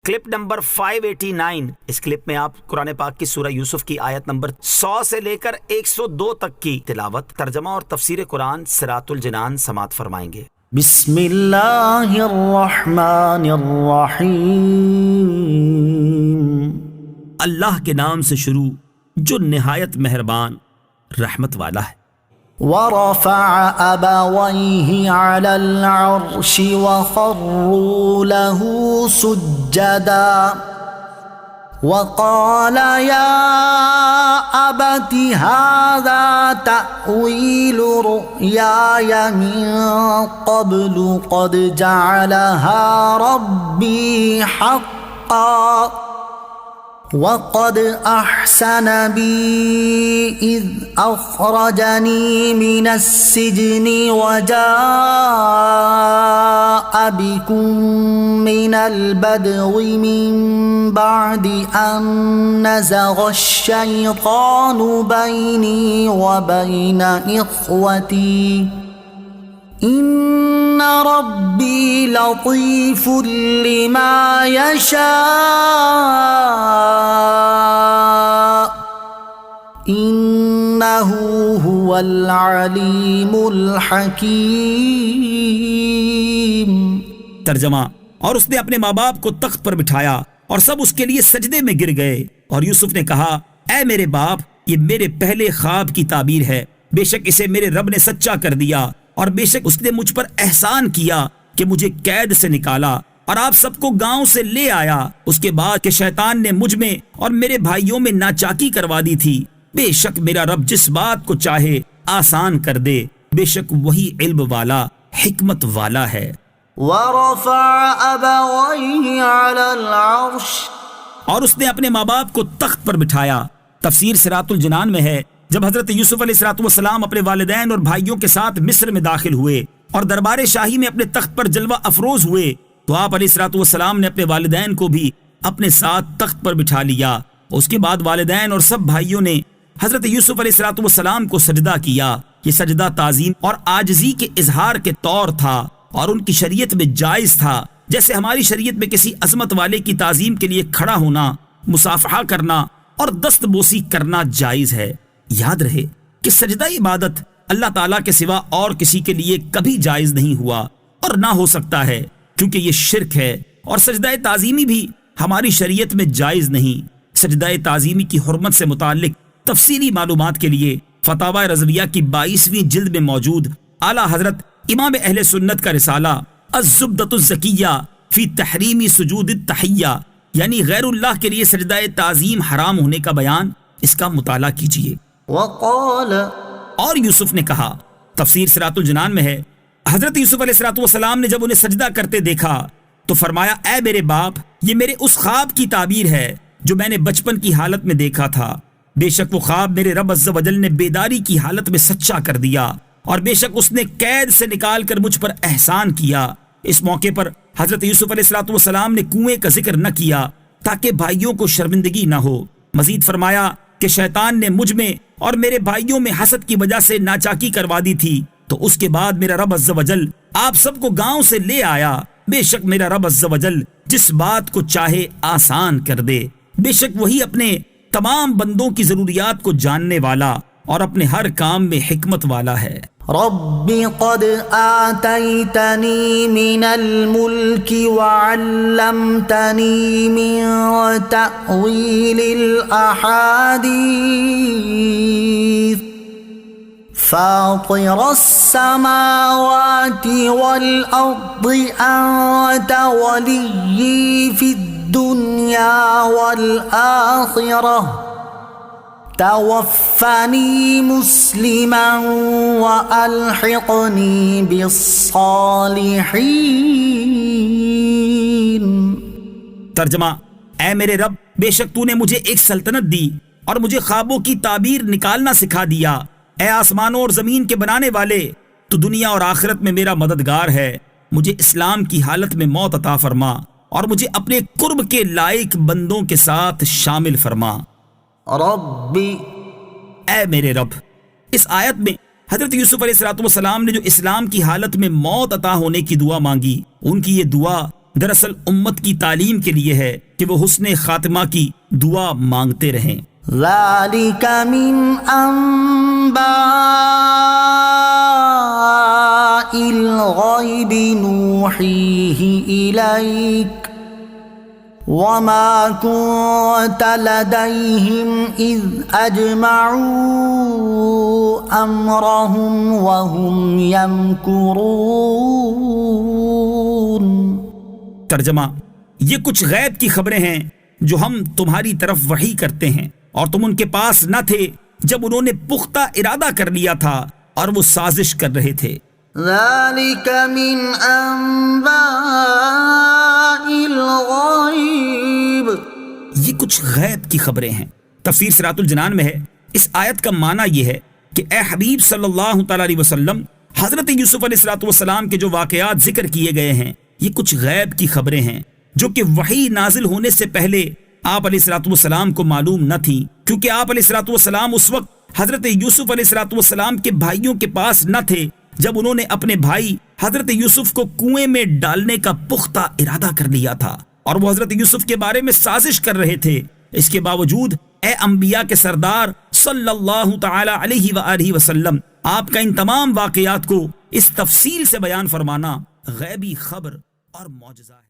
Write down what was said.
Clip number 589۔ اس clip میں آپ قرآن پاک کی سورہ یوسف کی آیت نمبر 100 سے لے کر 102 تک کی تلاوت، ترجمہ اور تفسیر قرآن صراط الجنان سماعت فرمائیں گے۔ بسم اللہ الرحمن الرحیم۔ اللہ کے نام سے شروع جو نہایت مہربان رحمت والا ہے۔ ورفع أبويه على العرش وخروا له سجدا وقال يا أبت هذا تأويل رؤياي من قبل قد جعلها ربي حقا وقد أحسن بي إذ أخرجني من السجن وجاء بكم من البدو من بعد أن نزغ الشيطان بيني وبين إخوتي إن ربي لطيف لما يشاء إنه هو العليم الحكيم۔ ترجمہ، اور اس نے اپنے ماں باپ کو تخت پر بٹھایا اور سب اس کے لیے سجدے میں گر گئے، اور یوسف نے کہا اے میرے باپ، یہ میرے پہلے خواب کی تعبیر ہے، بے شک اسے میرے رب نے سچا کر دیا، اور بے شک اس نے مجھ پر احسان کیا کہ مجھے قید سے نکالا اور آپ سب کو گاؤں سے لے آیا، اس کے بعد کہ شیطان نے مجھ میں اور میرے بھائیوں میں ناچاکی کروا دی تھی۔ بے شک میرا رب جس بات کو چاہے آسان کر دے، بے شک وہی علم والا حکمت والا ہے۔ ورفع أبويه على العرش، اور اس نے اپنے ماں باپ کو تخت پر بٹھایا۔ تفسیر صراط الجنان میں ہے جب حضرت یوسف علیہ السلام اپنے والدین اور بھائیوں کے ساتھ مصر میں داخل ہوئے اور دربار شاہی میں اپنے تخت پر جلوہ افروز ہوئے، تو آپ علیہ السلام نے اپنے والدین کو بھی اپنے ساتھ تخت پر بٹھا لیا۔ اس کے بعد والدین اور سب بھائیوں نے حضرت یوسف علیہ السلام کو سجدہ کیا۔ یہ سجدہ تعظیم اور عاجزی کے اظہار کے طور تھا اور ان کی شریعت میں جائز تھا، جیسے ہماری شریعت میں کسی عظمت والے کی تعظیم کے لیے کھڑا ہونا، مصافحہ کرنا اور دست بوسی کرنا جائز ہے۔ یاد رہے کہ سجدہ عبادت اللہ تعالیٰ کے سوا اور کسی کے لیے کبھی جائز نہیں ہوا اور نہ ہو سکتا ہے، کیونکہ یہ شرک ہے، اور سجدہ تعظیمی بھی ہماری شریعت میں جائز نہیں۔ سجدہ تعظیمی کی حرمت سے متعلق تفصیلی معلومات کے لیے فتاوی رضویہ کی 22ویں جلد میں موجود اعلیٰ حضرت امام اہل سنت کا رسالہ الزبدۃ الزکیہ فی تحریم سجود التحیہ، یعنی غیر اللہ کے لیے سجدہ تعظیم حرام ہونے کا بیان، اس کا مطالعہ کیجیے۔ وقال، اور یوسف نے کہا، تفسیر صراط الجنان میں ہے حضرت یوسف علیہ السلام نے جب انہیں سجدہ کرتے دیکھا تو فرمایا اے میرے باپ، یہ میرے اس خواب کی تعبیر ہے جو میں نے بچپن کی حالت میں دیکھا تھا، بے شک وہ خواب میرے رب عز و جل نے بیداری کی حالت میں سچا کر دیا، اور بے شک اس نے قید سے نکال کر مجھ پر احسان کیا۔ اس موقع پر حضرت یوسف علیہ السلام نے کنویں کا ذکر نہ کیا تاکہ بھائیوں کو شرمندگی نہ ہو۔ مزید فرمایا کہ شیطان نے مجھ میں اور میرے بھائیوں میں حسد کی وجہ سے ناچاکی کروا دی تھی، تو اس کے بعد میرا رب عز و جل آپ سب کو گاؤں سے لے آیا، بے شک میرا رب عز و جل جس بات کو چاہے آسان کر دے، بے شک وہی اپنے تمام بندوں کی ضروریات کو جاننے والا اور اپنے ہر کام میں حکمت والا ہے۔ رب قد آتيتني من الملك وعلمتني من تأويل الأحاديث فاطر السماوات والأرض أنت ولي في الدنيا والآخرة توفني مسلما وألحقني بالصالحين۔ ترجمہ، اے میرے رب، بے شک تو نے مجھے ایک سلطنت دی اور مجھے خوابوں کی تعبیر نکالنا سکھا دیا۔ اے آسمانوں اور زمین کے بنانے والے، تو دنیا اور آخرت میں میرا مددگار ہے، مجھے اسلام کی حالت میں موت عطا فرما اور مجھے اپنے قرب کے لائق بندوں کے ساتھ شامل فرما۔ ربی، اے میرے رب۔ اس آیت میں حضرت یوسف علیہ السلام نے جو اسلام کی حالت میں موت عطا ہونے کی دعا مانگی، ان کی یہ دعا دراصل امت کی تعلیم کے لیے ہے کہ وہ حسن خاتمہ کی دعا مانگتے رہیں۔ ذلك من أنباء الغيب نوحيه إليك وما كنت لديهم إذ أجمعوا أمرهم وهم يمكرون۔ ترجمہ: یہ کچھ غیب کی خبریں ہیں جو ہم تمہاری طرف وحی کرتے ہیں، اور تم ان کے پاس نہ تھے جب انہوں نے پختہ ارادہ کر لیا تھا اور وہ سازش کر رہے تھے۔ ذلك من أنباء الغيب، یہ کچھ غیب کی خبریں ہیں۔ تفسیر صراط الجنان میں ہے، اس آیت کا معنی یہ ہے کہ اے حبیب صلی اللہ تعالی علیہ وسلم، حضرت یوسف علیہ السلام کے جو واقعات ذکر کیے گئے ہیں یہ کچھ غیب کی خبریں ہیں جو کہ وحی نازل ہونے سے پہلے آپ علیہ السلام کو معلوم نہ تھی، کیونکہ آپ علیہ السلام اس وقت حضرت یوسف علیہ السلام کے بھائیوں کے پاس نہ تھے جب انہوں نے اپنے بھائی حضرت یوسف کو کنویں میں ڈالنے کا پختہ ارادہ کر لیا تھا، اور وہ حضرت یوسف کے بارے میں سازش کر رہے تھے۔ اس کے باوجود اے انبیاء کے سردار صلی اللہ تعالی علیہ وآلہ وسلم، آپ کا ان تمام واقعات کو اس تفصیل سے بیان فرمانا غیبی خبر اور معجزہ ہے۔